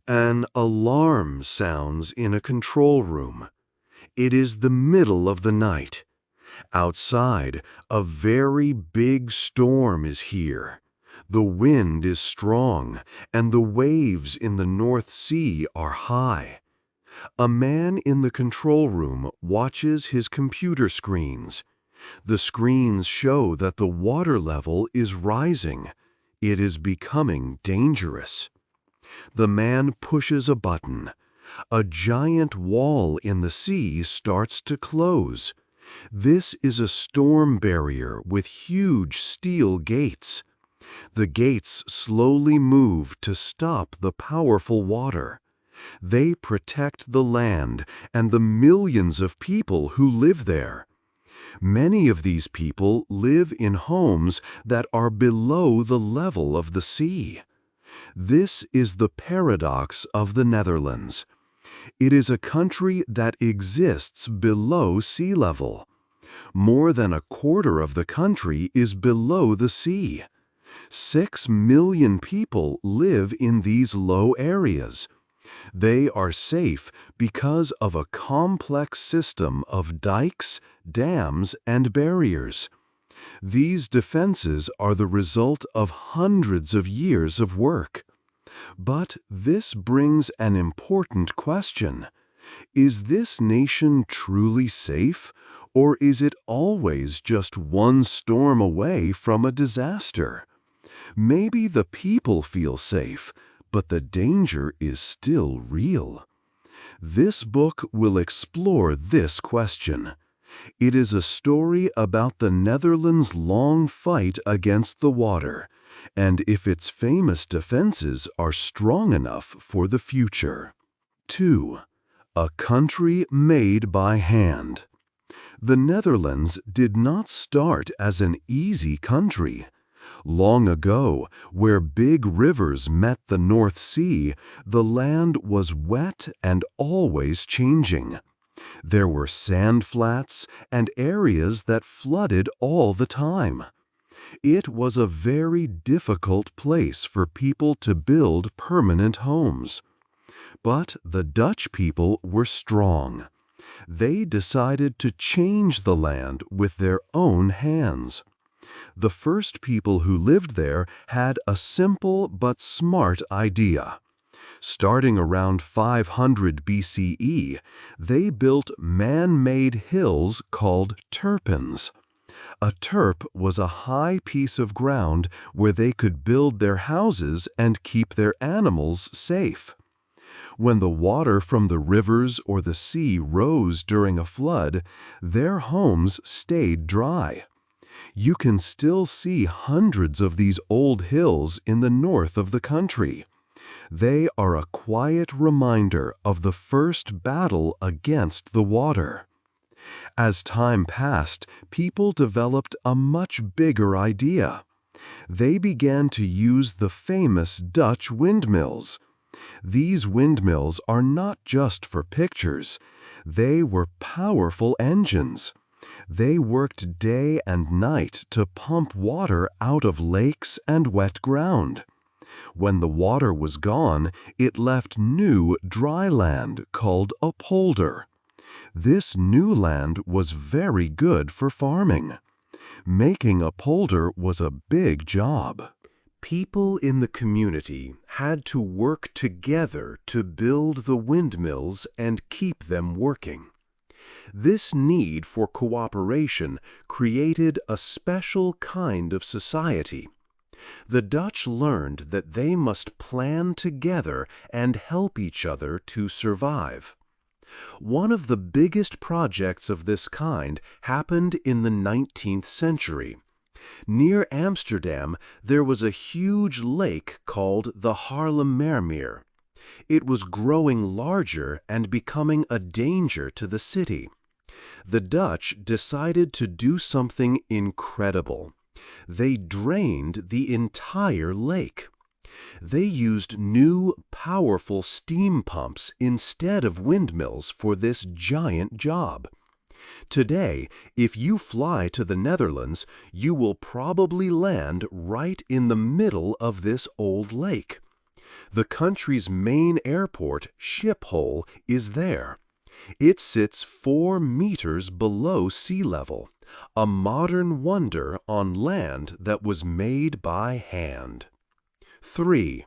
An alarm sounds in a control room. It is the middle of the night. Outside, a very big storm is here. The wind is strong, and the waves in the North Sea are high. A man in the control room watches his computer screens. The screens show that the water level is rising. It is becoming dangerous. The man pushes a button. A giant wall in the sea starts to close. This is a storm barrier with huge steel gates. The gates slowly move to stop the powerful water. They protect the land and the millions of people who live there. Many of these people live in homes that are below the level of the sea. This is the paradox of the Netherlands. It is a country that exists below sea level. More than a quarter of the country is below the sea. 6 million people live in these low areas. They are safe because of a complex system of dikes, dams, and barriers. These defenses are the result of hundreds of years of work. But this brings an important question. Is this nation truly safe, or is it always just one storm away from a disaster? Maybe the people feel safe, but the danger is still real. This book will explore this question. It is a story about the Netherlands' long fight against the water, and if its famous defenses are strong enough for the future. 2. A country made by hand. The Netherlands did not start as an easy country. Long ago, where big rivers met the North Sea, the land was wet and always changing. There were sand flats and areas that flooded all the time. It was a very difficult place for people to build permanent homes. But the Dutch people were strong. They decided to change the land with their own hands. The first people who lived there had a simple but smart idea. Starting around 500 BCE, they built man-made hills called terpens. A terp was a high piece of ground where they could build their houses and keep their animals safe. When the water from the rivers or the sea rose during a flood, their homes stayed dry. You can still see hundreds of these old hills in the north of the country. They are a quiet reminder of the first battle against the water. As time passed, people developed a much bigger idea. They began to use the famous Dutch windmills. These windmills are not just for pictures. They were powerful engines. They worked day and night to pump water out of lakes and wet ground. When the water was gone, it left new dry land called a polder. This new land was very good for farming. Making a polder was a big job. People in the community had to work together to build the windmills and keep them working. This need for cooperation created a special kind of society. The Dutch learned that they must plan together and help each other to survive. One of the biggest projects of this kind happened in the 19th century. Near Amsterdam, there was a huge lake called the Haarlemmermeer. It was growing larger and becoming a danger to the city. The Dutch decided to do something incredible. They drained the entire lake. They used new, powerful steam pumps instead of windmills for this giant job. Today, if you fly to the Netherlands, you will probably land right in the middle of this old lake. The country's main airport, Schiphol, is there. It sits 4 meters below sea level, a modern wonder on land that was made by hand. 3.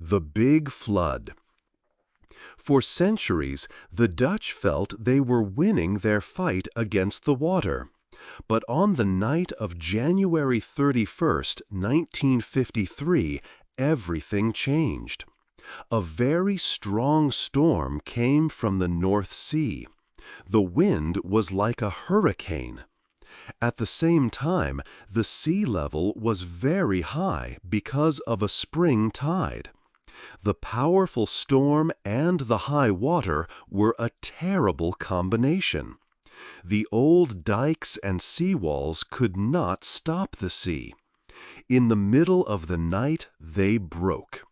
The Big Flood. For centuries, the Dutch felt they were winning their fight against the water. But on the night of January 31st, 1953, everything changed. A very strong storm came from the North Sea. The wind was like a hurricane. At the same time, the sea level was very high because of a spring tide. The powerful storm and the high water were a terrible combination. The old dikes and seawalls could not stop the sea. In the middle of the night, they broke.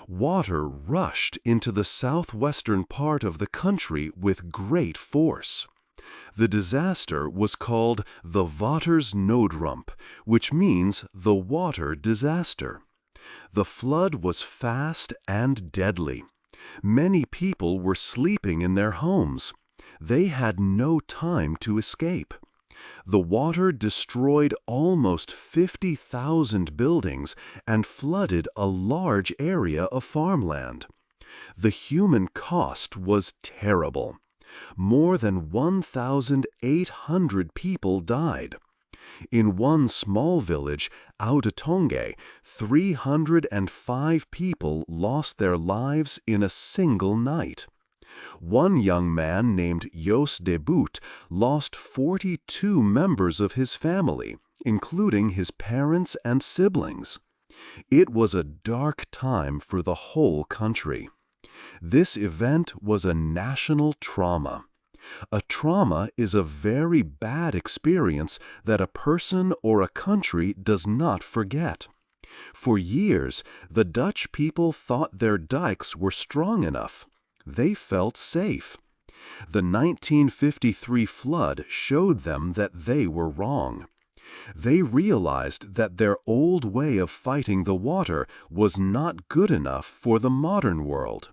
Water rushed into the southwestern part of the country with great force. The disaster was called the Watersnoodramp, which means the water disaster. The flood was fast and deadly. Many people were sleeping in their homes. They had no time to escape. The water destroyed almost 50,000 buildings and flooded a large area of farmland. The human cost was terrible. More than 1,800 people died. In one small village, Oudtshoorn, 305 people lost their lives in a single night. One young man named Jos de Boot lost 42 members of his family, including his parents and siblings. It was a dark time for the whole country. This event was a national trauma. A trauma is a very bad experience that a person or a country does not forget. For years, the Dutch people thought their dikes were strong enough. They felt safe. The 1953 flood showed them that they were wrong. They realized that their old way of fighting the water was not good enough for the modern world.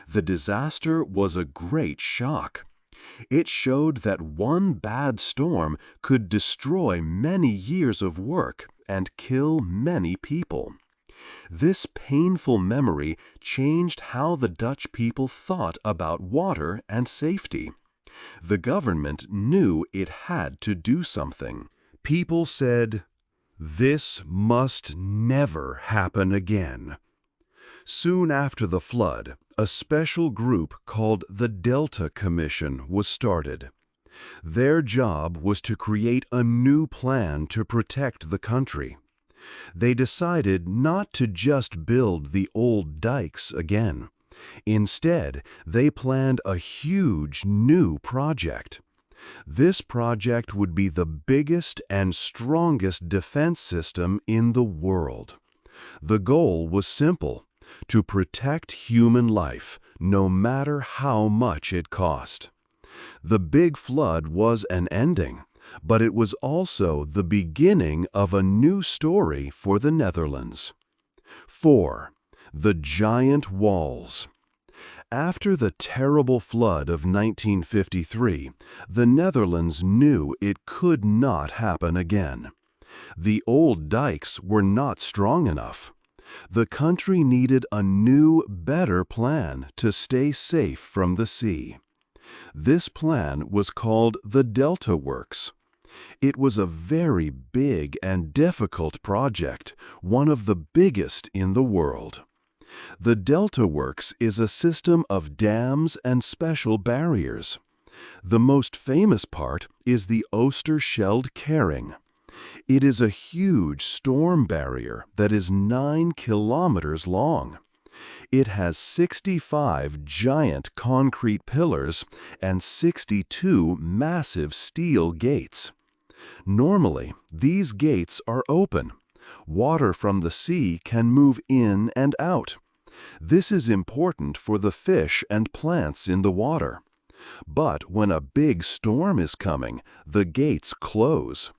The disaster was a great shock. It showed that one bad storm could destroy many years of work and kill many people. This painful memory changed how the Dutch people thought about water and safety. The government knew it had to do something. People said, "This must never happen again." Soon after the flood, a special group called the Delta Commission was started. Their job was to create a new plan to protect the country. They decided not to just build the old dikes again. Instead, they planned a huge new project. This project would be the biggest and strongest defense system in the world. The goal was simple: to protect human life, no matter how much it cost. The Big Flood was an ending, but it was also the beginning of a new story for the Netherlands. 4. The Giant Walls. After the terrible flood of 1953, the Netherlands knew it could not happen again. The old dikes were not strong enough. The country needed a new, better plan to stay safe from the sea. This plan was called the Delta Works. It was a very big and difficult project, one of the biggest in the world. The Delta Works is a system of dams and special barriers. The most famous part is the Oosterschelde Kering. It is a huge storm barrier that is 9 kilometers long. It has 65 giant concrete pillars and 62 massive steel gates. Normally, these gates are open. Water from the sea can move in and out. This is important for the fish and plants in the water. But when a big storm is coming, the gates close.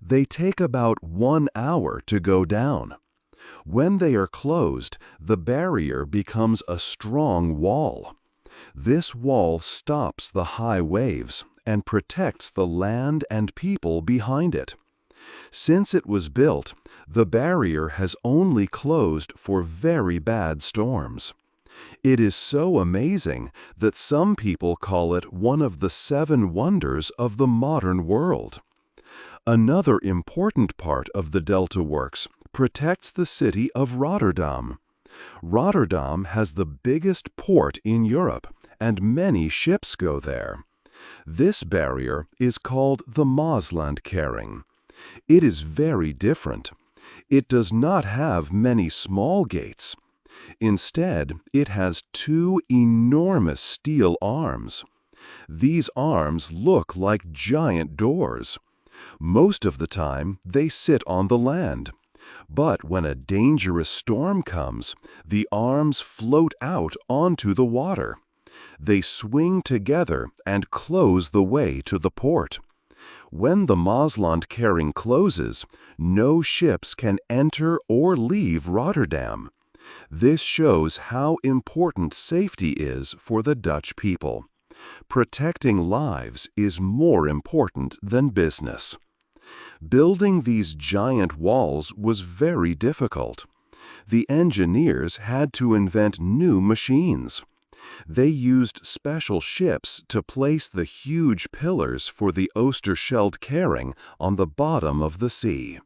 They take about 1 hour to go down. When they are closed, the barrier becomes a strong wall. This wall stops the high waves and protects the land and people behind it. Since it was built, the barrier has only closed for very bad storms. It is so amazing that some people call it one of the 7 wonders of the modern world. Another important part of the Delta Works protects the city of Rotterdam. Rotterdam has the biggest port in Europe, and many ships go there. This barrier is called the Maaslandkering. It is very different. It does not have many small gates. Instead, it has 2 enormous steel arms. These arms look like giant doors. Most of the time, they sit on the land. But when a dangerous storm comes, the arms float out onto the water. They swing together and close the way to the port. When the Maaslandkering closes, no ships can enter or leave Rotterdam. This shows how important safety is for the Dutch people. Protecting lives is more important than business. Building these giant walls was very difficult. The engineers had to invent new machines. They used special ships to place the huge pillars for the Oosterscheldkering on the bottom of the sea.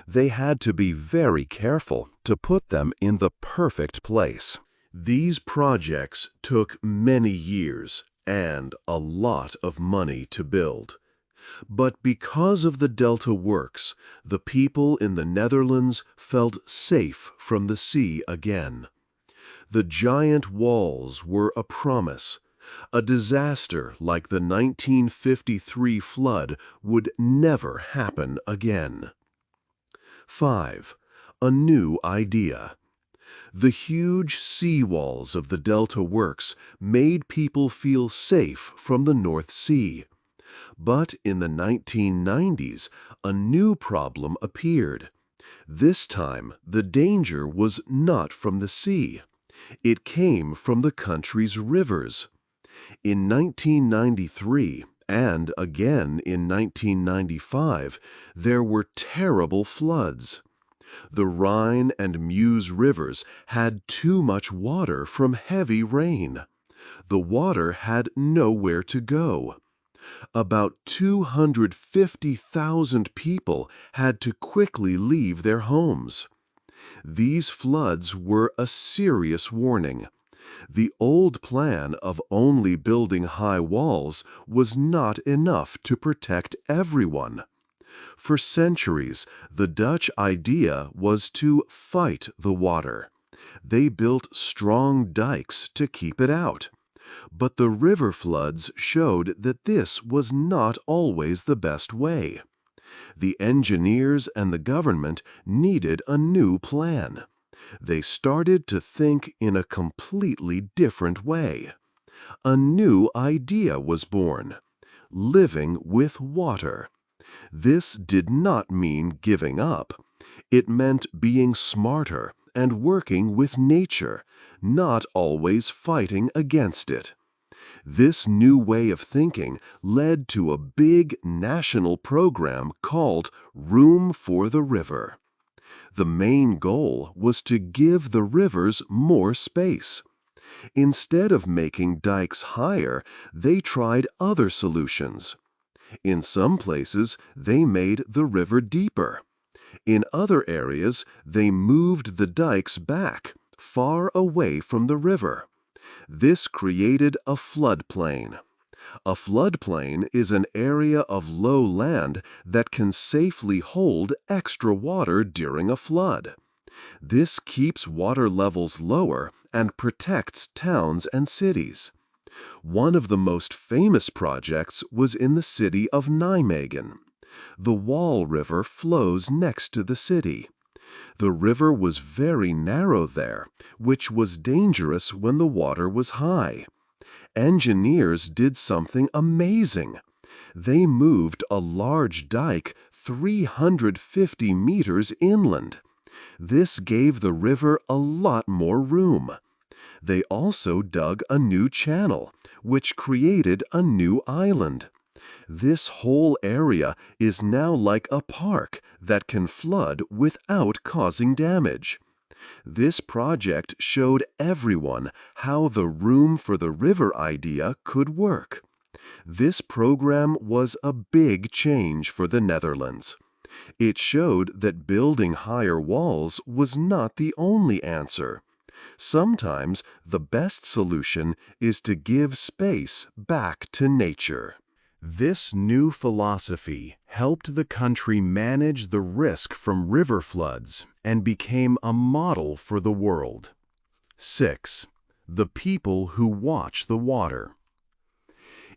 They had to be very careful to put them in the perfect place. These projects took many years and a lot of money to build. But because of the Delta Works, the people in the Netherlands felt safe from the sea again. The giant walls were a promise. A disaster like the 1953 flood would never happen again. 5. A new idea. The huge sea walls of the Delta Works made people feel safe from the North Sea. But in the 1990s, a new problem appeared. This time, the danger was not from the sea. It came from the country's rivers. In 1993, and again in 1995, there were terrible floods. The Rhine and Meuse rivers had too much water from heavy rain. The water had nowhere to go. About 250,000 people had to quickly leave their homes. These floods were a serious warning. The old plan of only building high walls was not enough to protect everyone. For centuries, the Dutch idea was to fight the water. They built strong dikes to keep it out. But the river floods showed that this was not always the best way. The engineers and the government needed a new plan. They started to think in a completely different way. A new idea was born: living with water. This did not mean giving up. It meant being smarter and working with nature, not always fighting against it. This new way of thinking led to a big national program called Room for the River. The main goal was to give the rivers more space. Instead of making dikes higher, they tried other solutions. In some places, they made the river deeper. In other areas, they moved the dikes back, far away from the river. This created a floodplain. A floodplain is an area of low land that can safely hold extra water during a flood. This keeps water levels lower and protects towns and cities. One of the most famous projects was in the city of Nijmegen. The Waal River flows next to the city. The river was very narrow there, which was dangerous when the water was high. Engineers did something amazing. They moved a large dike 350 meters inland. This gave the river a lot more room. They also dug a new channel, which created a new island. This whole area is now like a park that can flood without causing damage. This project showed everyone how the room for the river idea could work. This program was a big change for the Netherlands. It showed that building higher walls was not the only answer. Sometimes the best solution is to give space back to nature. This new philosophy helped the country manage the risk from river floods and became a model for the world. 6. The people who watch the water.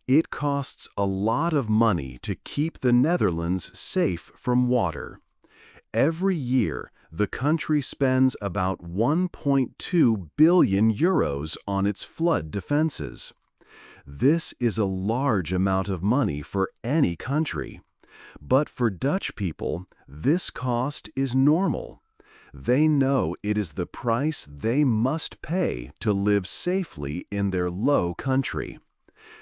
It costs a lot of money to keep the Netherlands safe from water. Every year, the country spends about 1.2 billion euros on its flood defenses. This is a large amount of money for any country. But for Dutch people, this cost is normal. They know it is the price they must pay to live safely in their low country.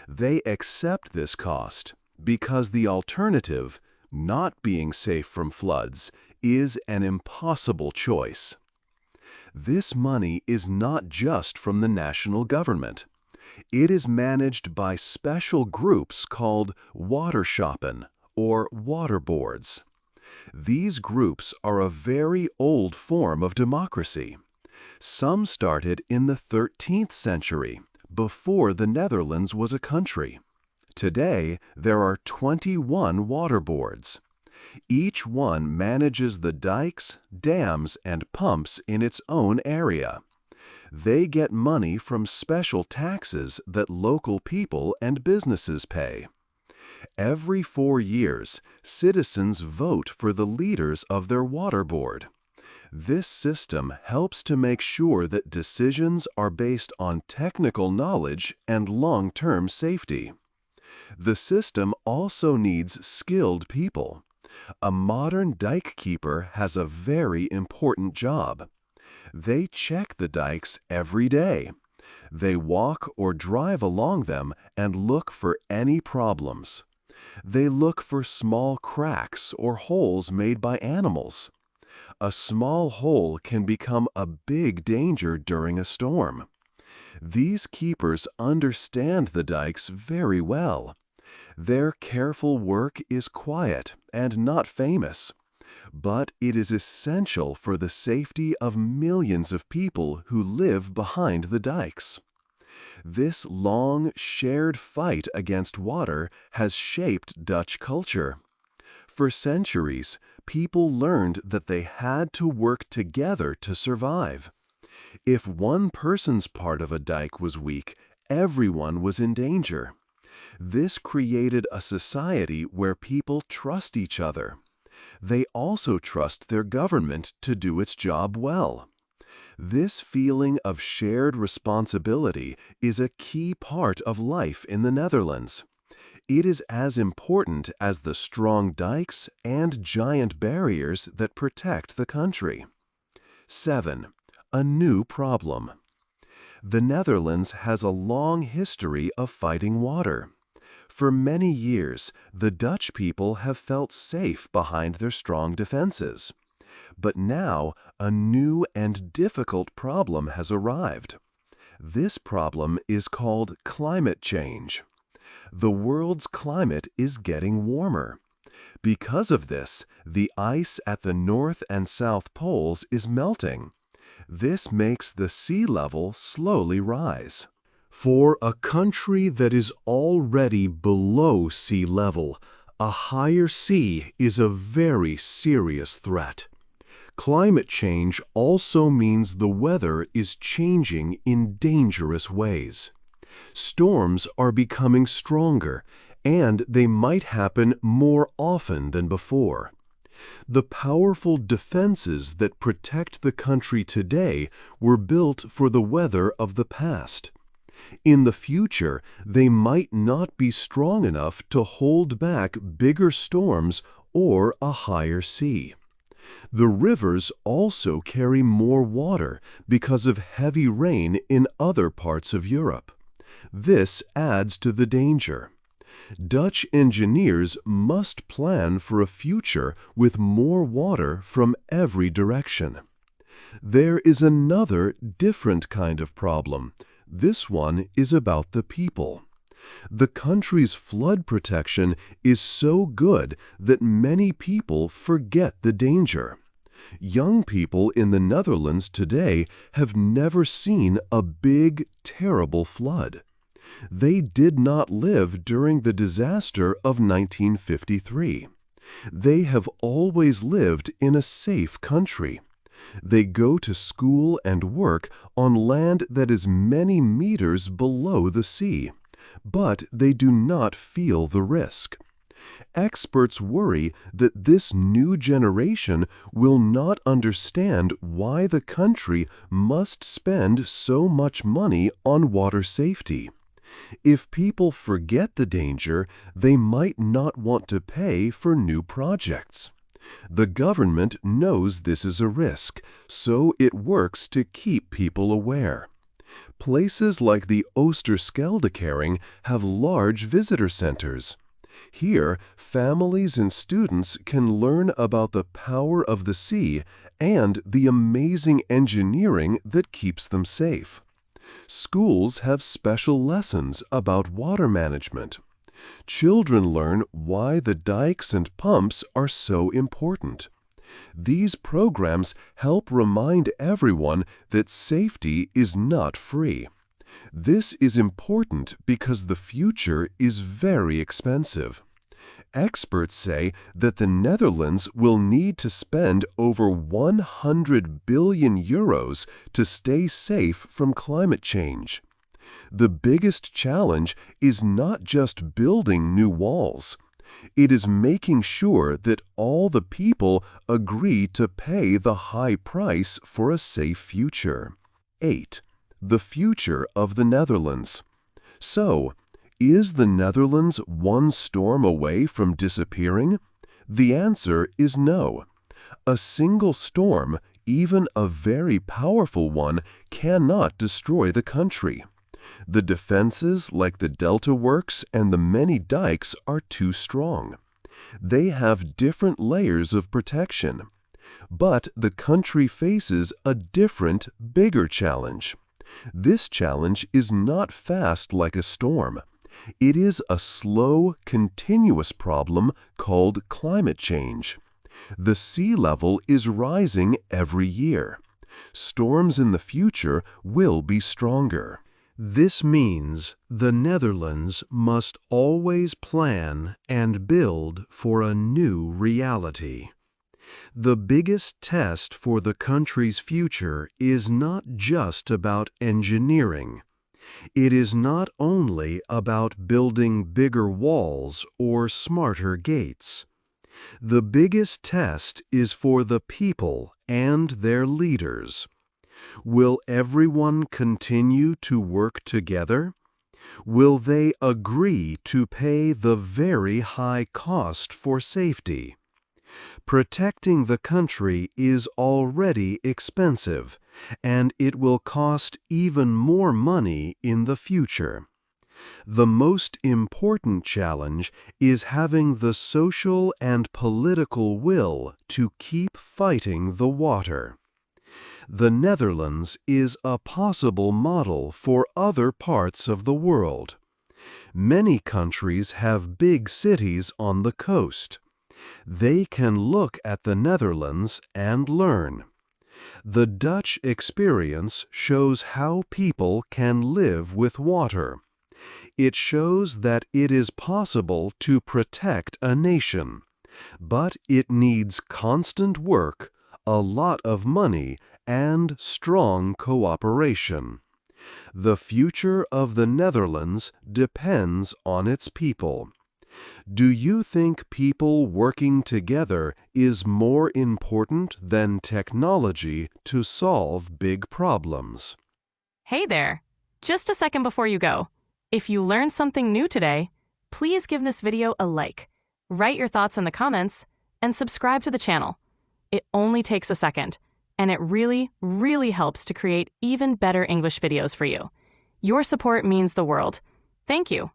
They accept this cost because the alternative, not being safe from floods, is an impossible choice. This money is not just from the national government. It is managed by special groups called waterschappen, or water boards. These groups are a very old form of democracy. Some started in the 13th century, before the Netherlands was a country. Today, there are 21 water boards. Each one manages the dikes, dams, and pumps in its own area. They get money from special taxes that local people and businesses pay. Every 4 years, citizens vote for the leaders of their water board. This system helps to make sure that decisions are based on technical knowledge and long-term safety. The system also needs skilled people. A modern dike keeper has a very important job. They check the dikes every day. They walk or drive along them and look for any problems. They look for small cracks or holes made by animals. A small hole can become a big danger during a storm. These keepers understand the dikes very well. Their careful work is quiet and not famous, but it is essential for the safety of millions of people who live behind the dikes. This long, shared fight against water has shaped Dutch culture. For centuries, people learned that they had to work together to survive. If one person's part of a dike was weak, everyone was in danger. This created a society where people trust each other. They also trust their government to do its job well. This feeling of shared responsibility is a key part of life in the Netherlands. It is as important as the strong dikes and giant barriers that protect the country. 7. A new problem. The Netherlands has a long history of fighting water. For many years, the Dutch people have felt safe behind their strong defenses. But now, a new and difficult problem has arrived. This problem is called climate change. The world's climate is getting warmer. Because of this, the ice at the North and South Poles is melting. This makes the sea level slowly rise. For a country that is already below sea level, a higher sea is a very serious threat. Climate change also means the weather is changing in dangerous ways. Storms are becoming stronger, and they might happen more often than before. The powerful defenses that protect the country today were built for the weather of the past. In the future, they might not be strong enough to hold back bigger storms or a higher sea. The rivers also carry more water because of heavy rain in other parts of Europe. This adds to the danger. Dutch engineers must plan for a future with more water from every direction. There is another different kind of problem. This one is about the people. The country's flood protection is so good that many people forget the danger. Young people in the Netherlands today have never seen a big, terrible flood. They did not live during the disaster of 1953. They have always lived in a safe country. They go to school and work on land that is many meters below the sea, but they do not feel the risk. Experts worry that this new generation will not understand why the country must spend so much money on water safety. If people forget the danger, they might not want to pay for new projects. The government knows this is a risk, so it works to keep people aware. Places like the Oosterscheldekering have large visitor centers. Here, families and students can learn about the power of the sea and the amazing engineering that keeps them safe. Schools have special lessons about water management. Children learn why the dikes and pumps are so important. These programs help remind everyone that safety is not free. This is important because the future is very expensive. Experts say that the Netherlands will need to spend over 100 billion euros to stay safe from climate change. The biggest challenge is not just building new walls. It is making sure that all the people agree to pay the high price for a safe future. 8. The future of the Netherlands. So, is the Netherlands one storm away from disappearing? The answer is no. A single storm, even a very powerful one, cannot destroy the country. The defenses, like the Delta Works and the many dikes, are too strong. They have different layers of protection. But the country faces a different, bigger challenge. This challenge is not fast like a storm. It is a slow, continuous problem called climate change. The sea level is rising every year. Storms in the future will be stronger. This means the Netherlands must always plan and build for a new reality. The biggest test for the country's future is not just about engineering. It is not only about building bigger walls or smarter gates. The biggest test is for the people and their leaders. Will everyone continue to work together? Will they agree to pay the very high cost for safety? Protecting the country is already expensive, and it will cost even more money in the future. The most important challenge is having the social and political will to keep fighting the water. The Netherlands is a possible model for other parts of the world. Many countries have big cities on the coast. They can look at the Netherlands and learn. The Dutch experience shows how people can live with water. It shows that it is possible to protect a nation, but it needs constant work, a lot of money, and strong cooperation. The future of the Netherlands depends on its people. Do you think people working together is more important than technology to solve big problems? Hey there! Just a second before you go. If you learned something new today, please give this video a like, write your thoughts in the comments, and subscribe to the channel. It only takes a second, and it really, really helps to create even better English videos for you. Your support means the world. Thank you.